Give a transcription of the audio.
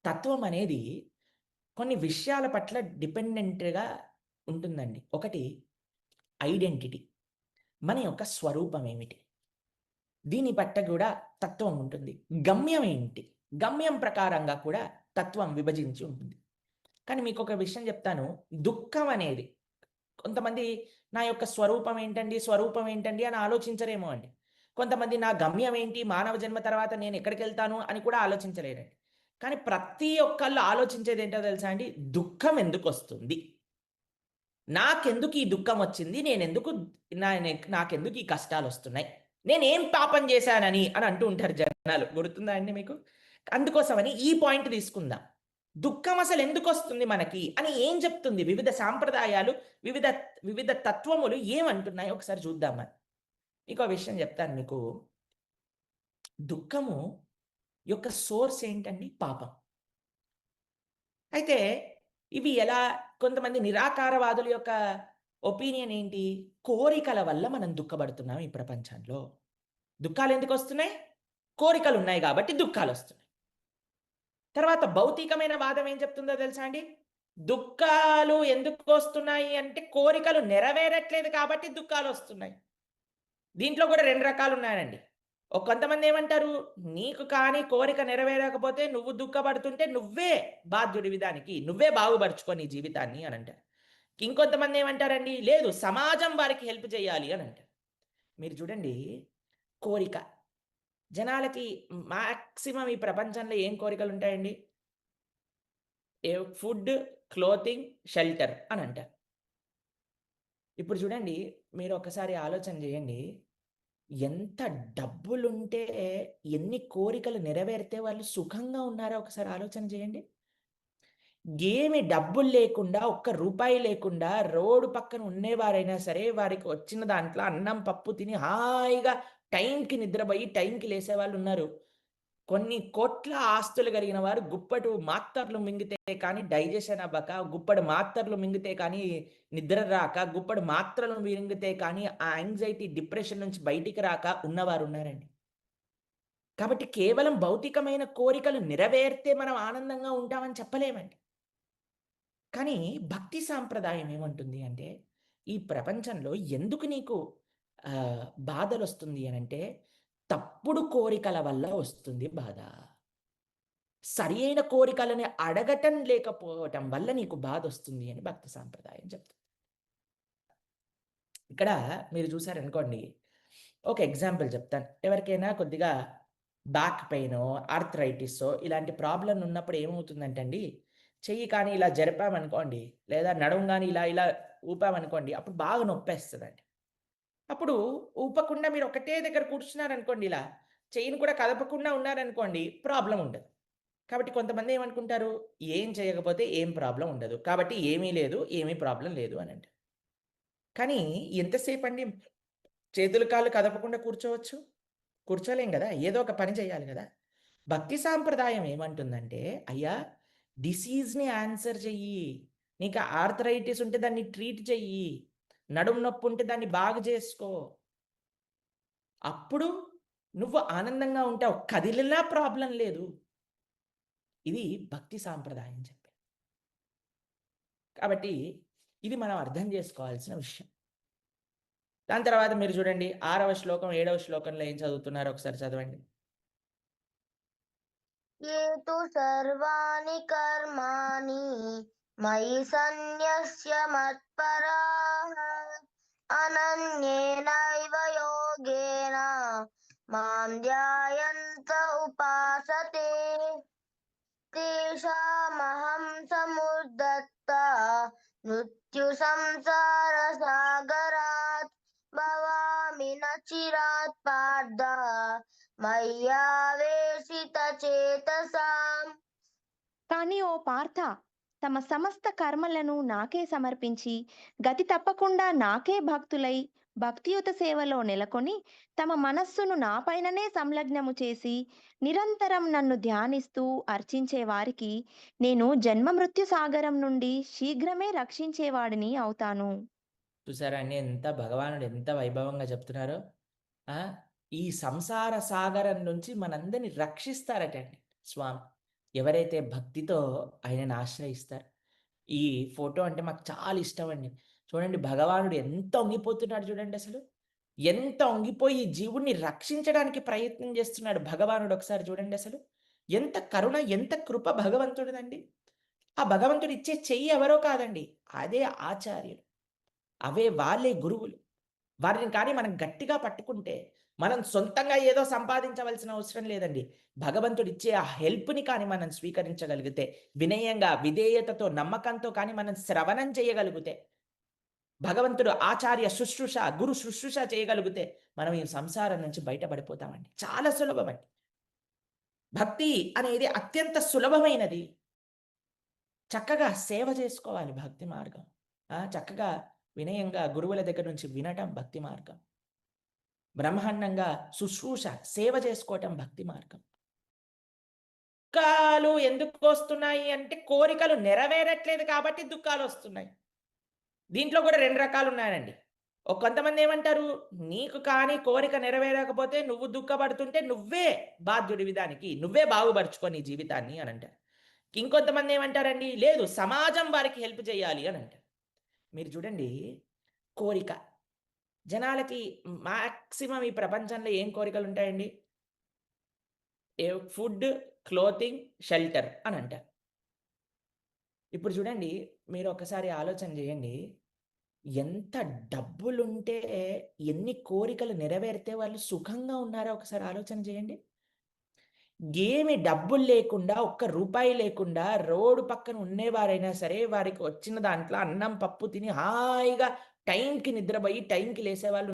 తత్వం అనేది కొన్ని విషయాల పట్ల డిపెండెంట్‌గా ఉంటుందండి. ఒకటి ఐడెంటిటీ. మన యొక్క స్వరూపం ఏమిటి? దీని పట్ల కూడా తత్వం ఉంటుంది. గమ్యం ఏంటి? గమ్యం ప్రకారంగా కూడా తత్వం విభజించి ఉంటుంది. కానీ మీకొక విషయం చెప్తాను. దుఃఖం అనేది కొంతమంది నా యొక్క స్వరూపం ఏంటండి? స్వరూపం ఏంటండి? అని ఆలోచించరేమో అండి. కొంతమంది నా గమ్యం ఏంటి? మానవ జన్మ తర్వాత నేను ఎక్కడికెళ్తాను అని కూడా ఆలోచించలేరండి. కానీ ప్రతి ఒక్కళ్ళు ఆలోచించేది ఏంటో తెలుసా అండి? దుఃఖం ఎందుకొస్తుంది? నాకెందుకు ఈ దుఃఖం వచ్చింది? నాకెందుకు ఈ కష్టాలొస్తున్నాయి? నేనేం పాపం చేశానని అని అంటూ ఉంటారు జనాలు. గుర్తుందా అండి మీకు? అందుకోసమని ఈ పాయింట్ తీసుకుందాం. దుఃఖం అసలు ఎందుకొస్తుంది మనకి అని ఏం చెప్తుంది? వివిధ సాంప్రదాయాలు, వివిధ వివిధ తత్వములు ఏమంటున్నాయో ఒకసారి చూద్దాం మనం. మీకో విషయం చెప్తాను మీకు. దుఃఖము యొక్క సోర్స్ ఏంటండి? పాపం. అయితే ఇవి ఎలా కొంతమంది నిరాకారవాదుల యొక్క ఒపీనియన్ ఏంటి? కోరికల వల్ల మనం దుఃఖపడుతున్నాం ఈ ప్రపంచంలో. దుఃఖాలు ఎందుకొస్తున్నాయి? కోరికలున్నాయి గాబట్టి దుఃఖాలొస్తున్నాయి. తర్వాత భౌతికమైన వాదం ఏం చెప్తుందో తెలుసా అండి? దుఃఖాలు ఎందుకొస్తున్నాయి అంటే కోరికలు నెరవేరట్లేదు కాబట్టి దుఃఖాలొస్తున్నాయి. దీంట్లో కూడా 2 రకాలున్నాయండి. కొంతమంది ఏమంటారు? నీకు కానీ కోరిక నెరవేరకపోతే నువ్వు దుఃఖపడుతుంటే నువ్వే బాధ్యుడివి దానికి. నువ్వే బాగుపరుచుకో నీ జీవితాన్ని అనంటారు. ఇంకొంతమంది ఏమంటారండి? లేదు సమాజం వారికి హెల్ప్ చేయాలి అనంటారు. మీరు చూడండి కోరిక. జనాలకి మాక్సిమం ఈ ప్రపంచంలో ఏం కోరికలుంటాయండి? ఫుడ్, క్లోతింగ్, షెల్టర్ అనంటారు. ఇప్పుడు చూడండి మీరు ఒకసారి ఆలోచన చేయండి. ఎంత డబ్బులుంటే ఎన్ని కోరికలు నెరవేరితే వాళ్ళు సుఖంగా ఉన్నారో ఒకసారి ఆలోచన చేయండి. ఏమి డబ్బులు లేకుండా, ఒక్క రూపాయి లేకుండా రోడ్డు పక్కన ఉండేవారైనా సరే, వారికి వచ్చిన దాంట్లో అన్నం, పప్పు తిని హాయిగా టైంకి నిద్రపోయి, టైంకి లేసేవాళ్ళున్నారు. కొన్ని కోట్ల ఆస్తులు కలిగిన వారు గుప్పడు మాత్రలు మింగితే కానీ డైజెషన్ అవ్వక, గుప్పడు మాత్రలు మింగితే కానీ నిద్ర రాక, గుప్పడు మాత్రలు మింగితే కానీ ఆ యాంగ్జైటీ, డిప్రెషన్ నుంచి బయటికి రాక ఉన్నవారున్నారండి. కాబట్టి కేవలం భౌతికమైన కోరికలు నెరవేరితే మనం ఆనందంగా ఉంటామని చెప్పలేమండి. కానీ భక్తి సాంప్రదాయం ఏమంటుంది అంటే, ఈ ప్రపంచంలో ఎందుకు నీకు బాధలొస్తుంది అనంటే, తప్పుడు కోరికల వల్ల వస్తుంది బాధ. సరియైన కోరికలని అడగటం లేకపోవటం వల్ల నీకు బాధొస్తుంది అని భక్తి సాంప్రదాయం చెప్తుంది. ఇక్కడ మీరు చూసారనుకోండి, ఒక ఎగ్జాంపుల్ చెప్తాను. ఎవరికైనా కొద్దిగా బ్యాక్ పెయినో, ఆర్థరైటిసో ఇలాంటి ప్రాబ్లమ్ ఉన్నప్పుడు ఏమవుతుందంటే అండి, చెయ్యి కానీ ఇలా జరిపామనుకోండి, లేదా నడుము గాని ఇలా ఇలా ఊపామనుకోండి, అప్పుడు బాగా నొప్పేస్తదండి. అప్పుడు ఊపకుండా మీరు ఒకటే దగ్గర కూర్చున్నారనుకోండి ఇలా, చెయ్యిని కూడా కదపకుండా ఉన్నారనుకోండి, ప్రాబ్లమ్ ఉండదు. కాబట్టి కొంతమంది ఏమనుకుంటారు, ఏం చేయకపోతే ఏం ప్రాబ్లమ్ ఉండదు. కాబట్టి ఏమీ లేదు, ఏమీ ప్రాబ్లమ్ లేదు అనంటారు. కానీ ఎంతసేపండి చేతులు, కాళ్ళు కదపకుండా కూర్చోవచ్చు? కూర్చోలేం గదా! ఏదో ఒక పని చేయాలి గదా! భక్తి సాంప్రదాయం ఏమంటుందంటే, అయ్యా డిసీజ్‌ని ఆన్సర్ చెయ్యి. నీకు ఆర్థరైటిస్ ఉంటే దాన్ని ట్రీట్ చెయ్యి. నడుము నొప్పుంటే దాన్ని బాగు జేసుకో. అప్పుడు నువ్వు ఆనందంగా ఉంటావు. కదిలినా ప్రాబ్లమ్ లేదు. ఇది భక్తి సాంప్రదాయం చెప్పేది. కాబట్టి ఇది మనం అర్థం జేసుకోవాల్సిన విషయం. దాని తర్వాత మీరు చూడండి 6వ శ్లోకం, 7వ శ్లోకంలో ఏం చదువుతున్నారో ఒకసారి చదవండి. ये तु सर्वाणि कर्माणि मयि सन्न्यस्य मत्पराः अनन्येनैव योगेन मां ध्यायन्त उपासते तेषामहं समुद्धर्ता मृत्युसंसारसागरात् भवामि न चिरात् पार्थ మయ్యావేశితచేతసాం. కానీ ఓ పార్థ, తమ సమస్త కర్మలను నాకే సమర్పించి గతి తప్పకుండా నాకే భక్తులై భక్తియుత సేవలో నెలకొని తమ మనస్సును నాపైననే సంలగ్నము చేసి నిరంతరం నన్ను ధ్యానిస్తూ అర్చించే వారికి నేను జన్మ మృత్యు సాగరం నుండి శీఘ్రమే రక్షించేవాడిని అవుతాను. చూసారా అండి భగవానుడు ఎంత వైభవంగా చెప్తున్నారో. ఆ! ఈ సంసార సాగరం నుంచి మనందరిని రక్షిస్తారటండి స్వామి. ఎవరైతే భక్తితో ఆయనను ఆశ్రయిస్తారో. ఈ ఫోటో అంటే మాకు చాలా ఇష్టమండి. చూడండి భగవానుడు ఎంత వంగిపోతున్నాడు చూడండి అసలు. ఎంత వంగిపోయి ఈ జీవుడిని రక్షించడానికి ప్రయత్నం చేస్తున్నాడు భగవానుడు ఒకసారి చూడండి అసలు. ఎంత కరుణ, ఎంత కృప భగవంతుడిదండి. ఆ భగవంతుడు ఇచ్చే చెయ్యి ఎవరో కాదండి. అదే ఆచార్యులు. వాళ్ళే గురువులు. వారిని కానీ మనం గట్టిగా పట్టుకుంటే, మనం సొంతంగా ఏదో సంపాదించవలసిన అవసరం లేదండి. భగవంతుడిచ్చే ఆ హెల్ప్‌ని కానీ మనం స్వీకరించగలిగితే, వినయంగా, విధేయతతో, నమ్మకంతో కానీ మనం శ్రవణం చేయగలిగితే, భగవంతుడు ఆచార్య శుశ్రూష, గురు శుశ్రూష చేయగలిగితే, మనం ఈ సంసారం నుంచి బయటపడిపోతామండి. చాలా సులభమండి. భక్తి అనేది అత్యంత సులభమైనది. చక్కగా సేవ చేసుకోవాలి భక్తి మార్గం. చక్కగా వినయంగా గురువుల దగ్గర నుంచి వినటం భక్తి మార్గం. బ్రహ్మాండంగా శుశ్రూష, సేవ చేసుకోవటం భక్తి మార్గం. దుఃఖాలు ఎందుకొస్తున్నాయి అంటే, కోరికలు నెరవేరట్లేదు కాబట్టి దుఃఖాలొస్తున్నాయి. దీంట్లో కూడా 2 రకాలున్నాయండి. కొంతమంది ఏమంటారు, నీకు కానీ కోరిక నెరవేరకపోతే నువ్వు దుఃఖపడుతుంటే నువ్వే బాధ్యుడివి దానికి. నువ్వే బాగుపరుచుకో నీ జీవితాన్ని అనంటారు. ఇంకొంతమంది ఏమంటారండి, లేదు సమాజం వారికి హెల్ప్ చేయాలి అనంటారు. మీరు చూడండి కోరిక. జనాలకి మాక్సిమం ఈ ప్రపంచంలో ఏం కోరికలుంటాయండి? ఫుడ్, క్లోతింగ్, షెల్టర్ అనంటారు. ఇప్పుడు చూడండి, మీరు ఒక్కసారి ఆలోచన చేయండి. ఎంత డబ్బులుంటే, ఎన్ని కోరికలు నెరవేరితే వాళ్ళు సుఖంగా ఉన్నారో ఒకసారి ఆలోచన చేయండి. ఏమి డబ్బులు లేకుండా, ఒక్క రూపాయి లేకుండా రోడ్డు పక్కన ఉండేవారైనా సరే, వారికి వచ్చిన దాంట్లో అన్నం, పప్పు తిని హాయిగా టైంకి నిద్రపోయి, టైంకి లేసేవాళ్ళు